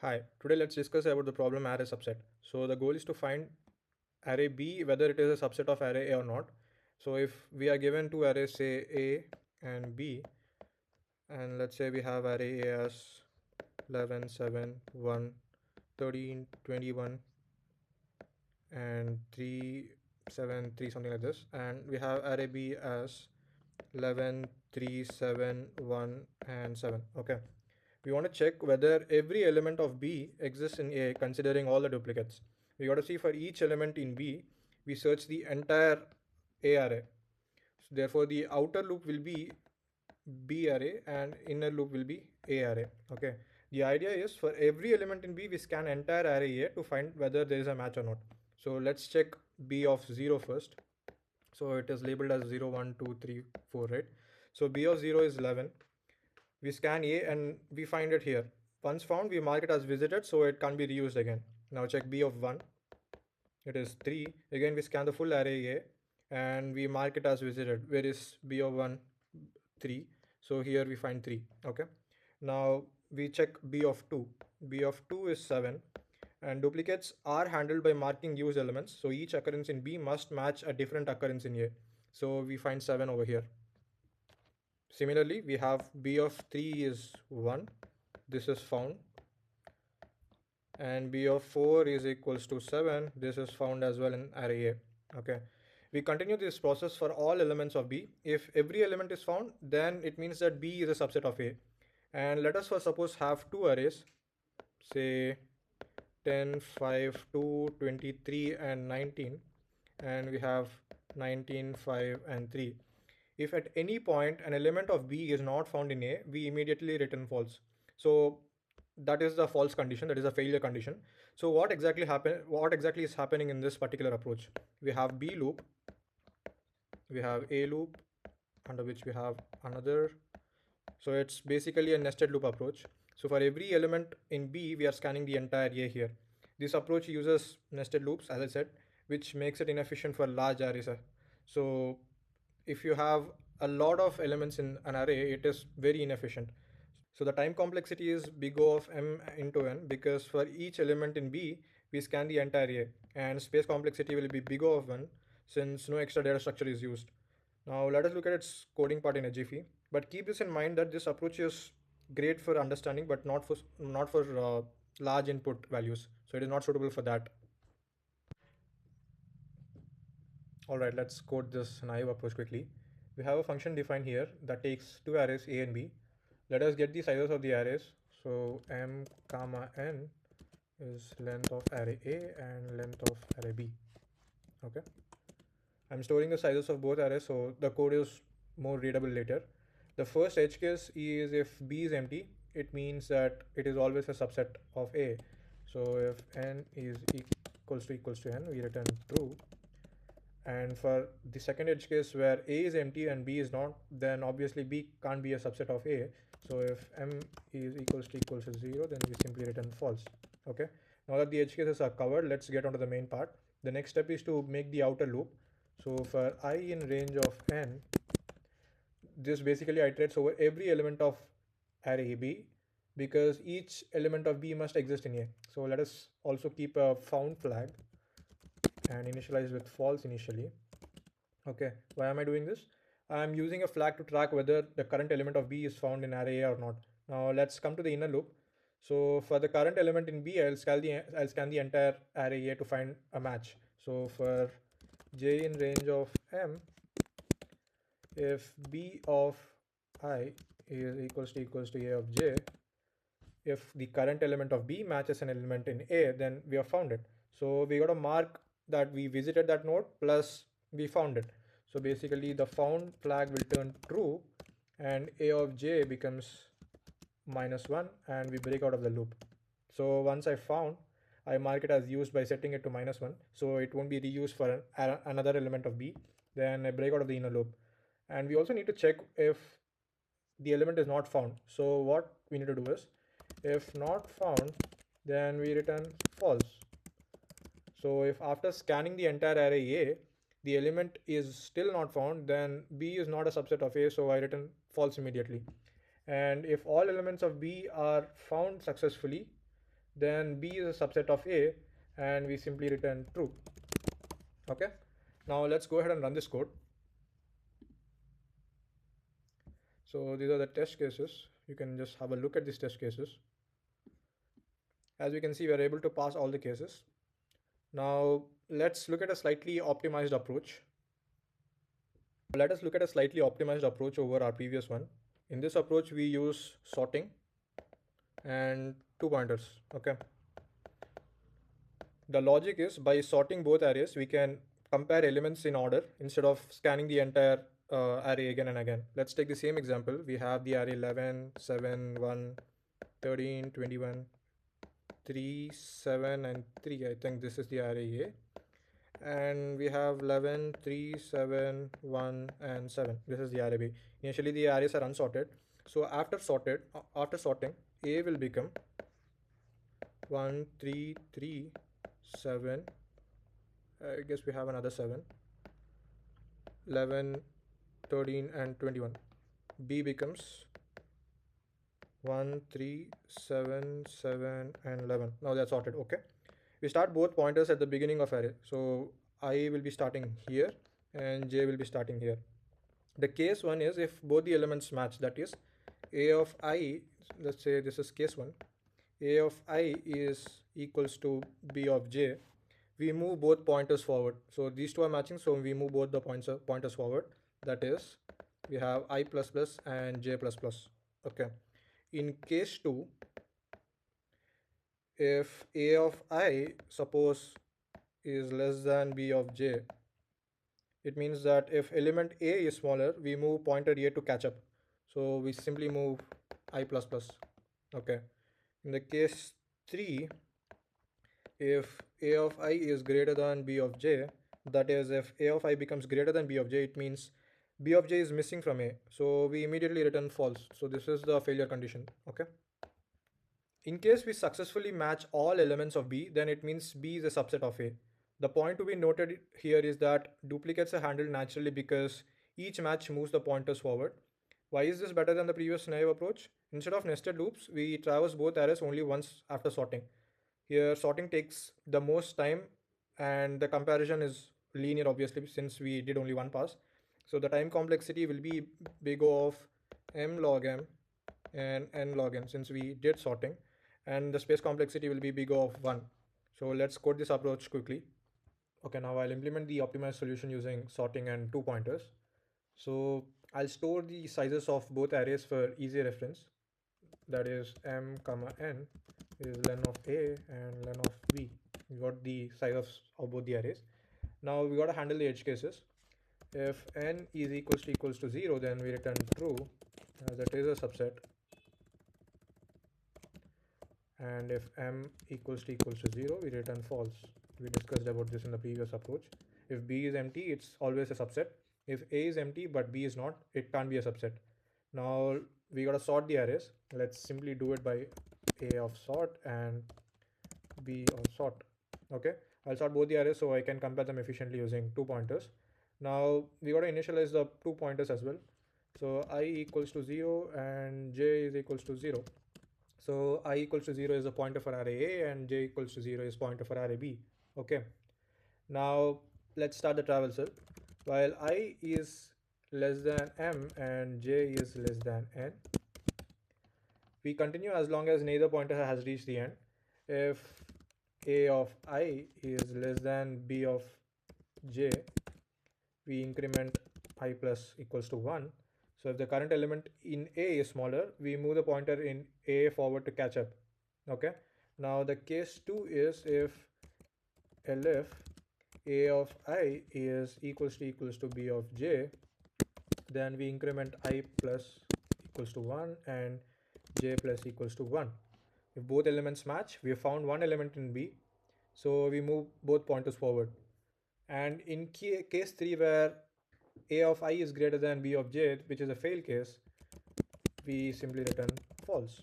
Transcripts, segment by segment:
Hi, today let's discuss about the problem array subset. So the goal is to find array B whether it is a subset of array A or not. So if we are given two arrays, say A and B, and let's say we have array A as 11, 7, 1, 13, 21, and 3, 7, 3, something like this, and we have array B as 11, 3, 7, 1, and 7. Okay, we want to check whether every element of B exists in A considering all the duplicates. We got to see for each element in B, we search the entire A array. So therefore, the outer loop will be B array and inner loop will be A array. Okay. The idea is for every element in B, we scan entire array A to find whether there is a match or not. So let's check B of 0 first. So it is labeled as 0, 1, 2, 3, 4, right? So B of 0 is 11. We scan A and we find it here. Once found, we mark it as visited so it can't be reused again. Now check B of 1. It is 3. Again, we scan the full array A and we mark it as visited. Where is B of 1? 3. So here we find 3. Okay. Now we check B of 2. B of 2 is 7. And duplicates are handled by marking used elements. So each occurrence in B must match a different occurrence in A. So we find 7 over here. Similarly, we have B of 3 is 1. This is found. And B of 4 is equals to 7. This is found as well in array A. Okay. We continue this process for all elements of B. If every element is found, then it means that B is a subset of A. And let us for suppose have two arrays, say 10, 5, 2, 23, and 19. And we have 19, 5, and 3. If at any point an element of B is not found in A, we immediately return false. So that is the false condition, that is a failure condition. So what exactly is happening in this particular approach? We have B loop, we have A loop, under which we have another. So it's basically a nested loop approach. So for every element in B, we are scanning the entire A here. This approach uses nested loops, as I said, which makes it inefficient for large arrays. So if you have a lot of elements in an array, it is very inefficient. So the time complexity is big O of m into n, because for each element in B, we scan the entire A, and space complexity will be big O of 1 since no extra data structure is used. Now let us look at its coding part in a jiffy, but keep this in mind that this approach is great for understanding, but not for large input values. So it is not suitable for that. All right, let's code this naive approach quickly. We have a function defined here that takes two arrays A and B. Let us get the sizes of the arrays. So m comma n is length of array A and length of array B. Okay. I'm storing the sizes of both arrays so the code is more readable later. The first edge case is if B is empty, it means that it is always a subset of A. So if n is equals to n, we return true. And for the second edge case where A is empty and B is not, then obviously B can't be a subset of A. So if m is equals to 0, then we simply return false. Okay. Now that the edge cases are covered, let's get onto the main part. The next step is to make the outer loop. So for I in range of n, this basically iterates over every element of array B, because each element of B must exist in A. So let us also keep a found flag and initialize with false initially. Okay, why am I doing this? I'm using a flag to track whether the current element of B is found in array A or not. Now let's come to the inner loop. So for the current element in B, I'll scan the entire array A to find a match. So for j in range of m, if B of I is equals to A of j, if the current element of B matches an element in A, then we have found it. So we got to mark that we visited that node plus we found it. So basically the found flag will turn true and A of j becomes -1 and we break out of the loop. So once I found, I mark it as used by setting it to -1, so it won't be reused for another element of B. Then I break out of the inner loop. And we also need to check if the element is not found. So what we need to do is, if not found, then we return false. So if after scanning the entire array A, the element is still not found, then B is not a subset of A, so I return false immediately. And if all elements of B are found successfully, then B is a subset of A, and we simply return true. Okay, now let's go ahead and run this code. So these are the test cases. You can just have a look at these test cases. As we can see, we are able to pass all the cases. Now let's look at a slightly optimized approach. Let us look at a slightly optimized approach over our previous one. In this approach, we use sorting and 2 pointers. Okay. The logic is, by sorting both arrays, we can compare elements in order instead of scanning the entire array again and again. Let's take the same example. We have the array 11, 7, 1, 13, 21, 3, 7, and 3. I think this is the array A. And we have 11, 3, 7, 1, and 7. This is the array B. Initially, the arrays are unsorted. So after sorting, A will become 1, 3, 3, 7. I guess we have another 7. 11, 13, and 21. B becomes 1, 3, 7, 7, and 11. Now that's sorted. Okay. We start both pointers at the beginning of array. So I will be starting here and J will be starting here. The case one is if both the elements match, that is A of I, let's say this is case one, A of I is equals to B of J, we move both pointers forward. So these two are matching, so we move both the pointers forward. That is, we have I plus plus and J plus plus. Okay. In case 2, if A of I, suppose, is less than B of J, it means that if element A is smaller, we move pointer A to catch up. So we simply move I plus plus. Okay. In the case 3, if A of I is greater than B of J, that is, if A of I becomes greater than B of J, it means B of J is missing from A. So we immediately return false. So this is the failure condition. Okay. In case we successfully match all elements of B, then it means B is a subset of A. The point to be noted here is that duplicates are handled naturally because each match moves the pointers forward. Why is this better than the previous naive approach? Instead of nested loops, we traverse both arrays only once after sorting. Here, sorting takes the most time and the comparison is linear, obviously, since we did only one pass. So the time complexity will be big O of m log m and n log n since we did sorting, and the space complexity will be big O of 1. So let's code this approach quickly. Okay, now I'll implement the optimized solution using sorting and 2 pointers. So I'll store the sizes of both arrays for easy reference. That is m comma n is len of A and len of B. We got the sizes of both the arrays. Now we got to handle the edge cases. If n is equals to 0, then we return true as it is a subset. And if m equals to 0, we return false. We discussed about this in the previous approach. If B is empty, it's always a subset. If A is empty but B is not, it can't be a subset. Now we gotta sort the arrays. Let's simply do it by A of sort and B of sort. Okay, I'll sort both the arrays so I can compare them efficiently using 2 pointers. Now we gotta initialize the 2 pointers as well. So I equals to 0 and J is equals to 0. So I equals to 0 is a pointer for array A and J equals to 0 is pointer for array B. Okay. Now let's start the traversal. While I is less than m and j is less than n, we continue as long as neither pointer has reached the end. If a of I is less than b of j, we increment I plus equals to 1. So if the current element in A is smaller, we move the pointer in A forward to catch up. Okay. Now the case 2 is if elif A of I is equals to B of j, then we increment I plus equals to 1 and j plus equals to 1. If both elements match, we have found one element in B, so we move both pointers forward. And in case 3, where A of I is greater than B of j, which is a fail case, we simply return false.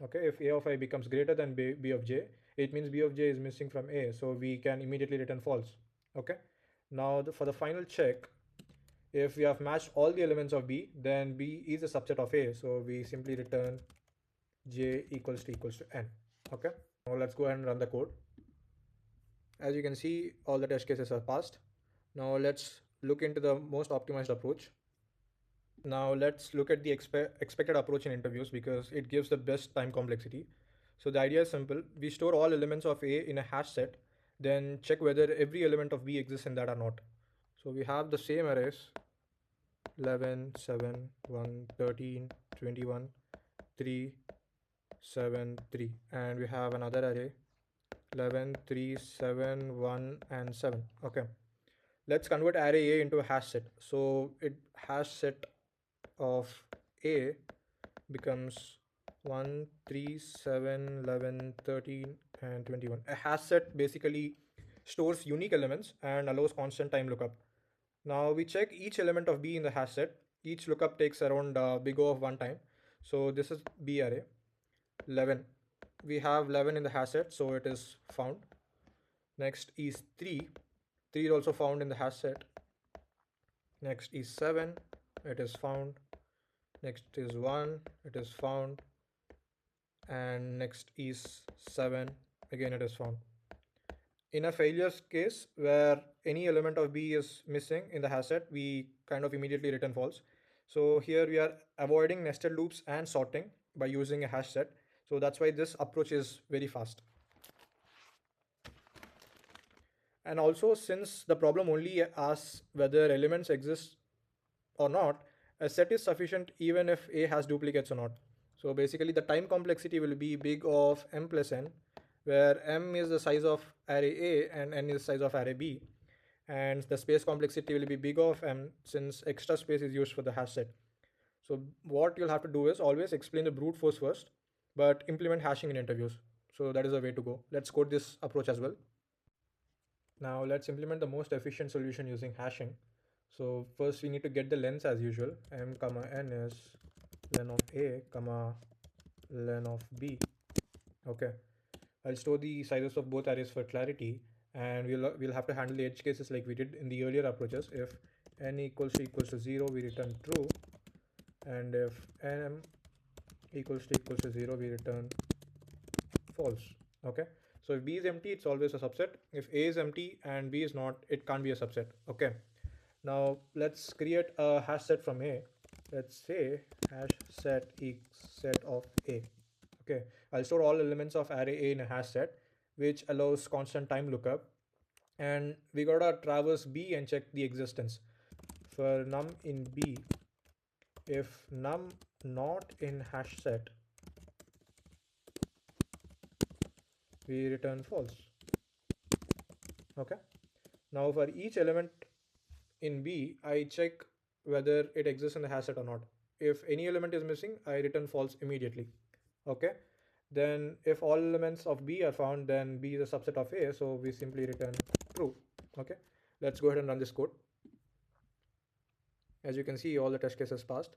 Okay, if A of I becomes greater than B of j, it means B of j is missing from A, so we can immediately return false. Okay, now for the final check, if we have matched all the elements of B, then B is a subset of A, so we simply return j equals to n. Okay. Now let's go ahead and run the code. As you can see, all the test cases are passed. Now let's look into the most optimized approach. Now let's look at the expected approach in interviews because it gives the best time complexity. So the idea is simple. We store all elements of A in a hash set, then check whether every element of B exists in that or not. So we have the same arrays 11, 7, 1, 13, 21, 3, 7, 3. And we have another array 11, 3, 7, 1, and 7. Okay. Let's convert array A into a hash set. So it hash set of A becomes 1, 3, 7, 11, 13, and 21. A hash set basically stores unique elements and allows constant time lookup. Now we check each element of B in the hash set. Each lookup takes around big O of 1 time. So this is B array 11. We have 11 in the hash set, so it is found. Next is 3. 3 is also found in the hash set. Next is 7. It is found. Next is 1. It is found. And next is 7. Again, it is found. In a failure case where any element of B is missing in the hash set, we kind of immediately return false. So here we are avoiding nested loops and sorting by using a hash set. So that's why this approach is very fast. And also, since the problem only asks whether elements exist or not, a set is sufficient even if A has duplicates or not. So basically the time complexity will be big of m plus n, where m is the size of array A and n is the size of array B. And the space complexity will be big of m since extra space is used for the hash set. So what you'll have to do is always explain the brute force first, but implement hashing in interviews. So that is a way to go. Let's code this approach as well. Now let's implement the most efficient solution using hashing. So first we need to get the lengths as usual. M comma n is len of A comma len of B. Okay. I'll store the sizes of both arrays for clarity, and we'll have to handle the edge cases like we did in the earlier approaches. If n equals to 0, we return true, and if n equals to 0, we return false. Okay. So if B is empty, it's always a subset. If A is empty and B is not, it can't be a subset. Okay. Now let's create a hash set from A. Let's say hash set set of A. Okay, I'll store all elements of array A in a hash set, which allows constant time lookup. And we gotta traverse B and check the existence. For num in B, if num not in hash set, we return false. Okay. Now for each element in B, I check whether it exists in the hash set or not. If any element is missing, I return false immediately. Okay. Then if all elements of B are found, then B is a subset of A, so we simply return true. Okay. Let's go ahead and run this code. As you can see, all the test cases passed.